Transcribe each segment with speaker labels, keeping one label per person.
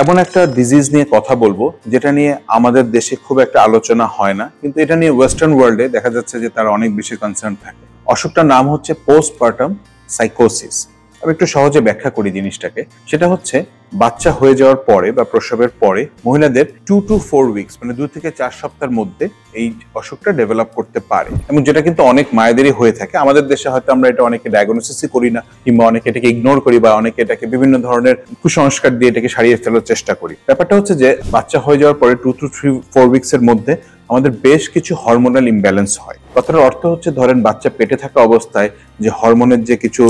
Speaker 1: এমন একটা ডিজিজ নিয়ে কথা বলবো যেটা নিয়ে আমাদের দেশে খুব একটা আলোচনা হয় না, কিন্তু এটা নিয়ে ওয়েস্টার্ন ওয়ার্ল্ডে দেখা যাচ্ছে যে তারা অনেক বেশি কনসার্ন থাকে। অসুখটার নাম হচ্ছে পোস্টপার্টাম সাইকোসিস। আমি একটু সহজে ব্যাখ্যা করি জিনিসটাকে। সেটা হচ্ছে বাচ্চা হয়ে যাওয়ার পরে বা প্রসবের পরে মহিলাদের 2 to 4 উইকস মানে 2 থেকে 4 সপ্তাহের মধ্যে এই অসুখটা ডেভেলপ করতে পারে, এবং যেটা কিন্তু অনেক মায়েদেরই হয়ে থাকে। আমাদের দেশে হয়তো আমরা এটা অনেকে ডায়াগনোসিসই করি না, কিংবা অনেকে এটাকে ইগনোর করি, বা অনেকে এটাকে বিভিন্ন ধরনের কুসংস্কার দিয়ে এটাকে সারিয়ে ফেলার চেষ্টা করি। ব্যাপারটা হচ্ছে যে বাচ্চা হয়ে যাওয়ার পরে 2 to 4 উইকস এর মধ্যে আমাদের বেশ কিছু হরমোনাল ইমব্যালেন্স হয়। কথাটার অর্থ হচ্ছে, ধরেন বাচ্চা পেটে থাকা অবস্থায় যে হরমোনের যে কিছু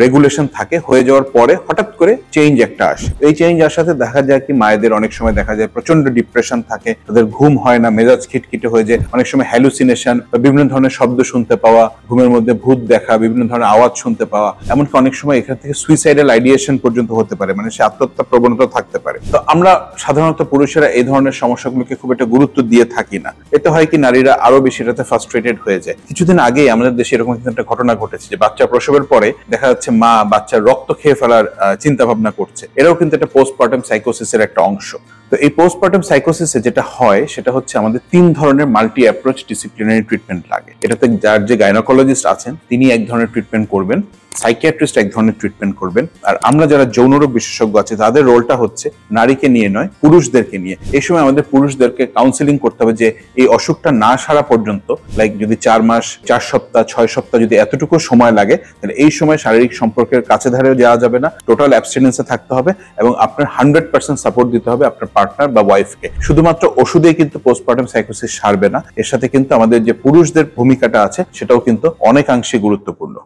Speaker 1: রেগুলেশন থাকে, হয়ে যাওয়ার পরে হঠাৎ করে চেঞ্জ একটা আসে। এই চেঞ্জ আসাতে দেখা যায় কি মায়েদের অনেক সময় দেখা যায় প্রচন্ড ডিপ্রেশন থাকে, তাদের ঘুম হয় না, মেজাজ খিটখিটে হয়ে যায়, অনেক সময় হ্যালুসিনেশন বা বিভিন্ন ধরনের শব্দ শুনতে পাওয়া, ঘুমের মধ্যে ভূত দেখা, বিভিন্ন ধরনের আওয়াজ শুনতে পাওয়া, এমনকি অনেক সময় এখান থেকে সুইসাইডাল আইডিয়েশন পর্যন্ত হতে পারে, মানে সে আত্মহত্যা প্রবণতা থাকতে পারে। তো আমরা সাধারণত পুরুষেরা এই ধরনের সমস্যাগুলোকে খুব একটা গুরুত্ব দিয়ে থাকি না। এতে হয় কি নারীরা আরো বেশি এটাতে ফ্রাস্ট্রেটেড হয়ে যায়। কিছুদিন আগে আমাদের দেশে এরকম একটা ঘটনা ঘটেছে যে বাচ্চা প্রসবের পরে দেখা যাচ্ছে মা বাচ্চার রক্ত খেয়ে ফেলার চিন্তা ভাবনা করছে। এরাও কিন্তু একটা পোস্টপার্টাম সাইকোসিসের একটা অংশ। তো এই পোস্টপার্টাম সাইকোসিসে যেটা হয় সেটা হচ্ছে আমাদের 3 ধরনের মাল্টি অ্যাপ্রোচ ডিসিপ্লিনারি ট্রিটমেন্ট লাগে। এটাতে যার যে গাইনোকোলজিস্ট আছেন তিনি এক ধরনের ট্রিটমেন্ট করবেন, সাইকিয়াট্রিস্ট এক ধরনের ট্রিটমেন্ট করবেন, আর আমরা যারা যৌনরোগ বিশেষজ্ঞ আছে তাদের রোলটা হচ্ছে নারীকে নিয়ে নয়, পুরুষদেরকে নিয়ে। এই সময় আমাদের পুরুষদেরকে কাউন্সিলিং করতে হবে যে এই অসুখটা না সারা পর্যন্ত, লাইক যদি 4 মাস, 4 সপ্তাহ, 6 সপ্তাহ যদি এতটুকু সময় লাগে, তাহলে এই সময় শারীরিক সম্পর্কের কাছে ধারেও যাওয়া যাবে না, টোটাল অ্যাবস্টিনেন্সে থাকতে হবে, এবং আপনার 100% সাপোর্ট দিতে হবে আপনার পার্টনার বা ওয়াইফকে। শুধুমাত্র ওষুধেই কিন্তু পোস্টপার্টাম সাইকোসিস সারবে না, এর সাথে কিন্তু আমাদের যে পুরুষদের ভূমিকাটা আছে সেটাও কিন্তু অনেকাংশে গুরুত্বপূর্ণ।